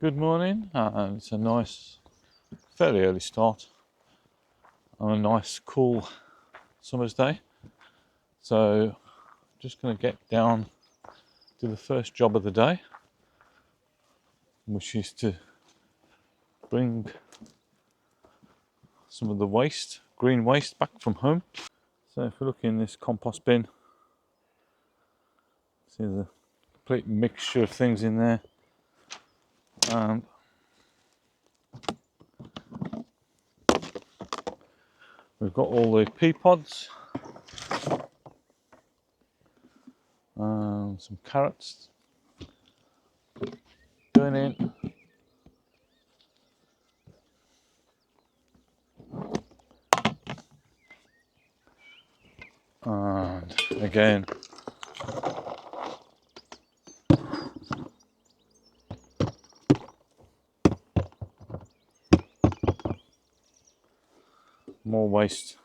Good morning, and it's a nice, fairly early start on a nice, cool summer's day. So, just going to get down to the first job of the day, which is to bring some of the waste, green waste, back from home. So, if we look in this compost bin, see the complete mixture of things in there, and we've got all the pea pods, some carrots going in, and again more waste.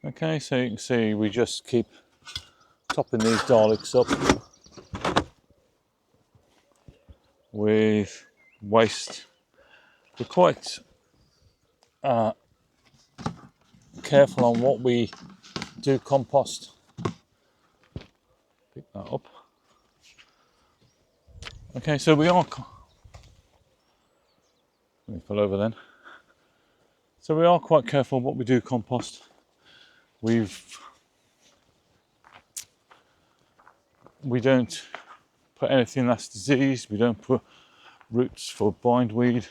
Okay, so you can see we just keep topping these Daleks up with waste. We're quite careful on what we do compost. Pick that up. Okay, so we are. Let me pull over then. So we are quite careful what we do compost. We don't put anything that's diseased. We don't put roots for bindweed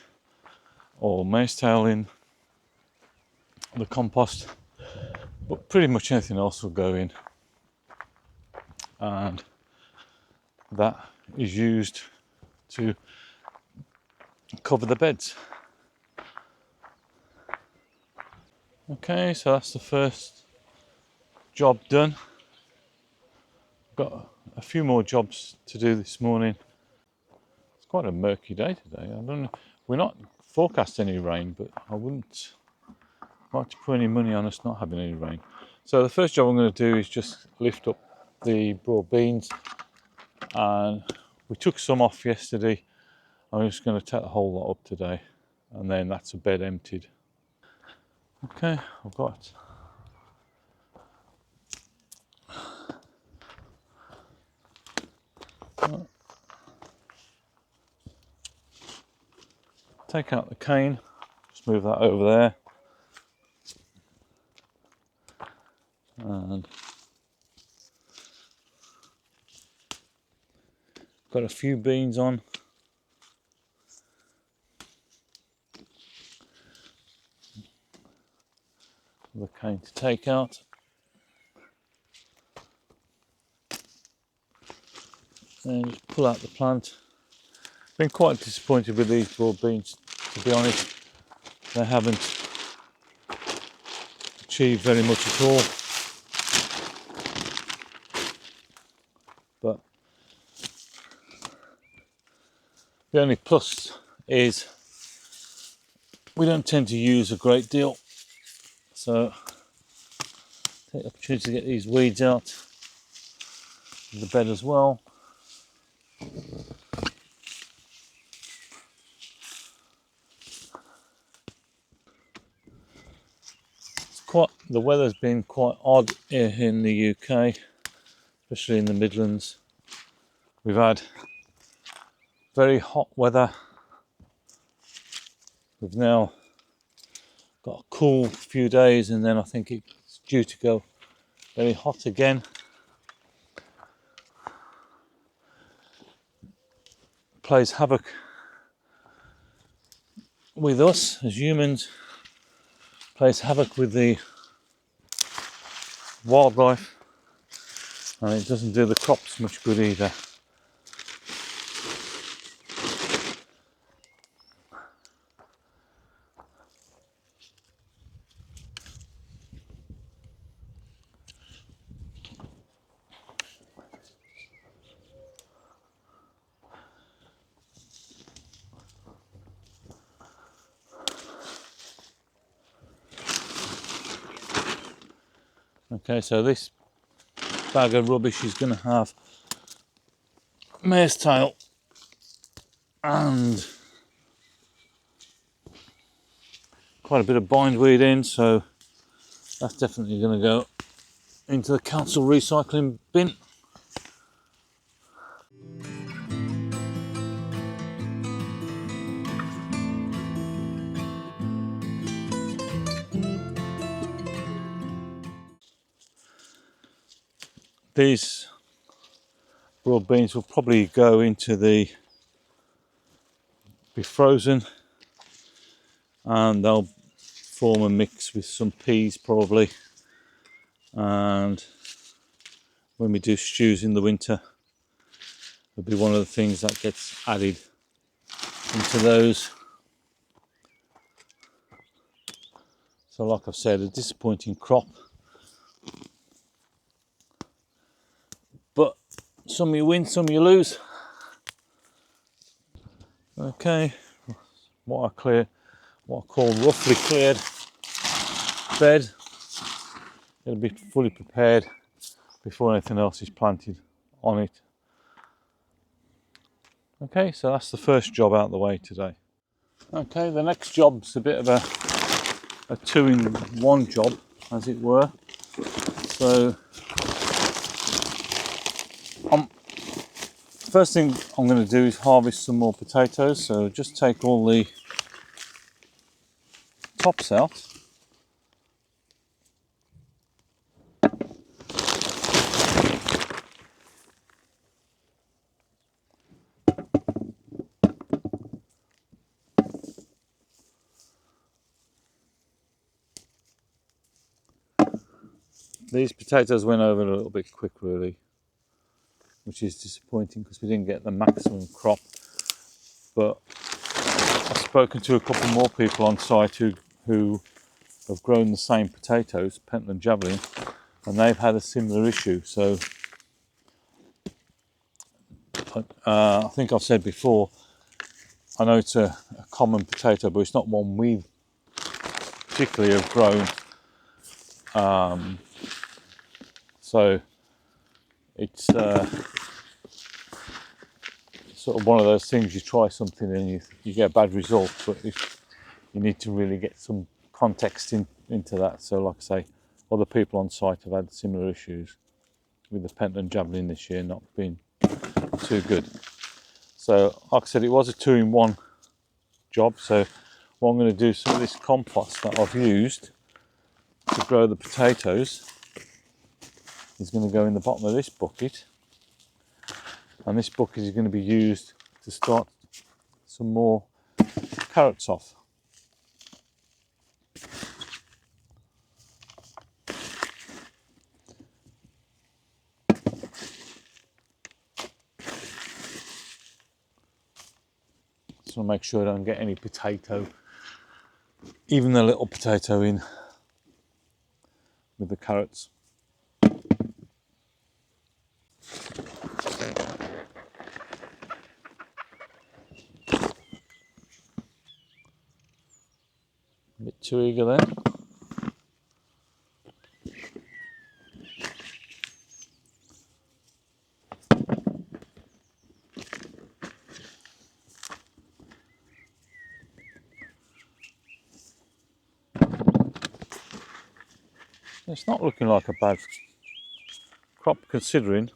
or mace-tail in the compost, but pretty much anything else will go in, and that is used to cover the beds. Okay, so that's the first job done. Got a few more jobs to do this morning. It's quite a murky day today. I don't know. We're not forecast any rain, but I wouldn't like to put any money on us not having any rain. So the first job I'm going to do is just lift up the broad beans, and we took some off yesterday. I'm just going to take the whole lot up today, and then that's a bed emptied. Okay, I've got take out the cane, just move that over there, and got a few beans on. The cane to take out. And just pull out the plant. Been quite disappointed with these broad beans, to be honest. They haven't achieved very much at all. But the only plus is we don't tend to use a great deal. So take the opportunity to get these weeds out of the bed as well. The weather's been quite odd here in the UK, especially in the Midlands. We've had very hot weather. We've now got a cool few days, and then I think it's due to go very hot again. Plays havoc with us as humans, plays havoc with the wildlife, and it doesn't do the crops much good either. Okay, so this bag of rubbish is going to have mare's tail and quite a bit of bindweed in, so that's definitely going to go into the council recycling bin. These broad beans will probably go into the be frozen, and they'll form a mix with some peas probably, and when we do stews in the winter, it'll be one of the things that gets added into those. So like I've said, a disappointing crop, but some you win, some you lose. Okay, what I call roughly cleared bed. It'll be fully prepared before anything else is planted on it. Okay, so that's the first job out of the way today. Okay, the next job's a bit of a two-in-one job, as it were. So, first thing I'm going to do is harvest some more potatoes. So just take all the tops out. These potatoes went over a little bit quick, really, which is disappointing because we didn't get the maximum crop. But I've spoken to a couple more people on site who have grown the same potatoes, Pentland Javelin, and they've had a similar issue. So I think I've said before, I know it's a common potato, but it's not one we particularly have grown. So it's sort of one of those things, you try something and you get a bad result, but if you need to really get some context into that. So like I say, other people on site have had similar issues with the Pentland Javelin this year not being too good. So like I said, it was a two-in-one job. So what I'm going to do, some of this compost that I've used to grow the potatoes is going to go in the bottom of this bucket, and this bucket is going to be used to start some more carrots off. So make sure I don't get any potato, even the little potato, in with the carrots. A bit too eager there. It's not looking like a bad crop considering.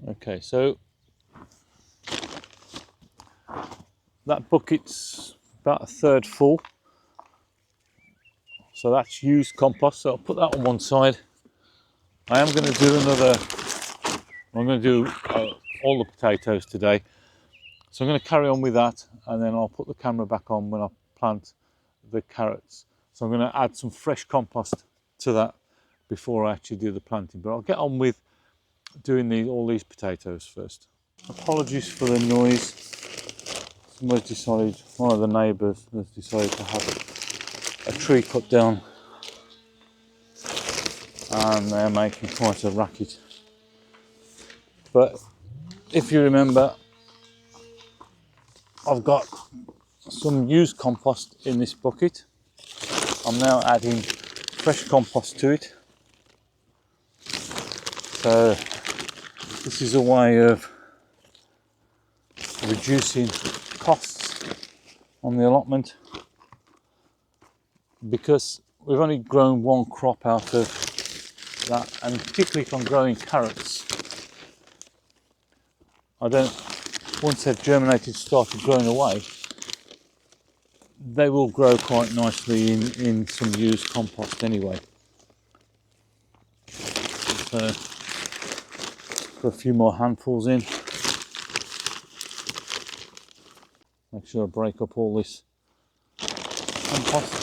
Okay, so that bucket's about a third full. So that's used compost. So I'll put that on one side. I am going to do I'm going to do all the potatoes today. So I'm going to carry on with that, and then I'll put the camera back on when I plant the carrots. So I'm going to add some fresh compost to that before I actually do the planting. But I'll get on with doing all these potatoes first. Apologies for the noise. One of the neighbours has decided to have a tree cut down and they're making quite a racket. But if you remember, I've got some used compost in this bucket. I'm now adding fresh compost to it. So this is a way of reducing costs on the allotment, because we've only grown one crop out of that, and particularly if I'm growing carrots, once they've germinated, started growing away, they will grow quite nicely in some used compost anyway. So put a few more handfuls in. Make sure I break up all this compost.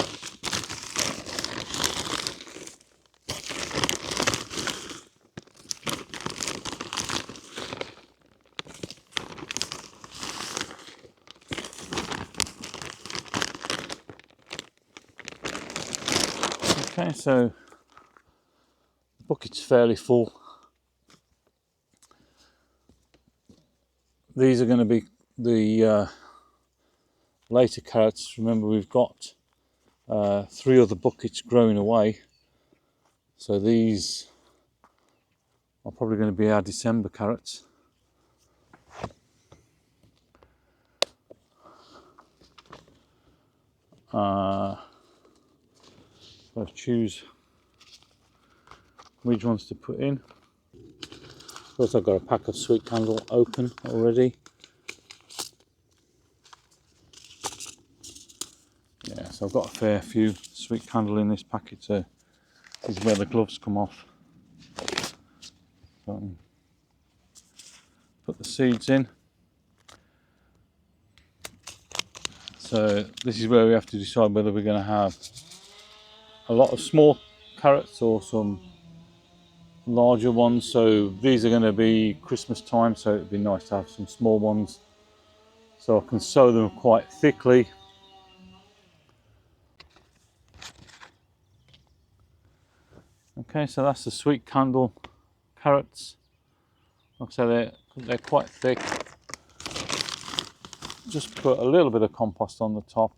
Okay, so the bucket's fairly full. These are going to be the later carrots. Remember, we've got 3 other buckets growing away, so these are probably going to be our December carrots. So choose which ones to put in. Of course, I've got a pack of sweet candle open already. Yeah, so I've got a fair few sweet candle in this packet, so this is where the gloves come off. So put the seeds in. So this is where we have to decide whether we're going to have a lot of small carrots or some larger ones. So these are going to be Christmas time, so it'd be nice to have some small ones so I can sow them quite thickly. Okay, so that's the sweet candle carrots. Like I say, they're quite thick. Just put a little bit of compost on the top.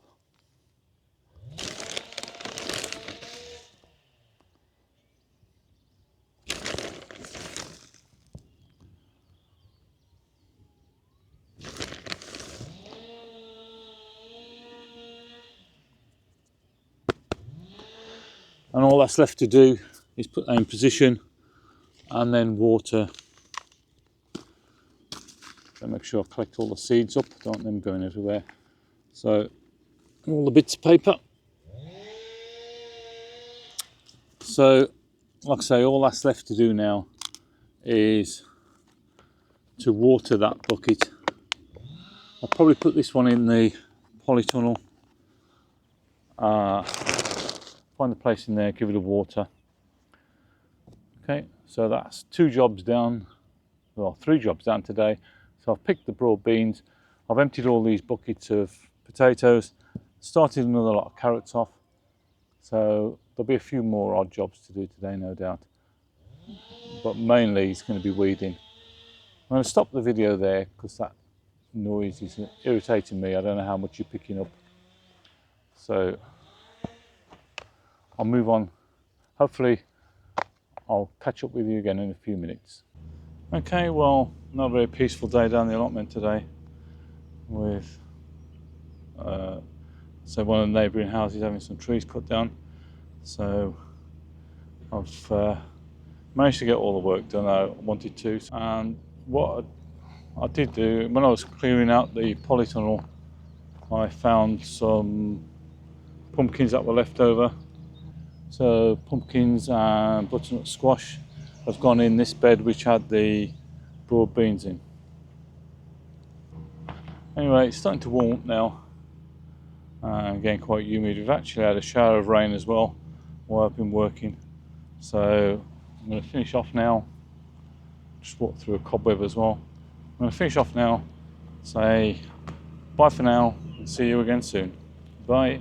And all that's left to do is put that in position and then water. So make sure I collect all the seeds up, don't want them going everywhere. So all the bits of paper. So like I say, all that's left to do now is to water that bucket. I'll probably put this one in the polytunnel. Find the place in there, give it a water. Okay, so that's 2 jobs down, well, 3 jobs down today. So I've picked the broad beans, I've emptied all these buckets of potatoes, started another lot of carrots off. So there'll be a few more odd jobs to do today, no doubt. But mainly it's going to be weeding. I'm going to stop the video there because that noise is irritating me. I don't know how much you're picking up. So I'll move on. Hopefully I'll catch up with you again in a few minutes. Okay, well, not a very peaceful day down the allotment today with so one of the neighbouring houses having some trees cut down. So I've managed to get all the work done I wanted to. And what I did do, when I was clearing out the polytunnel, I found some pumpkins that were left over. So pumpkins and butternut squash have gone in this bed which had the broad beans in. Anyway, it's starting to warm up now and getting quite humid. We've actually had a shower of rain as well while I've been working. So I'm going to finish off now. Just walk through a cobweb as well. I'm going to finish off now, say bye for now and see you again soon. Bye.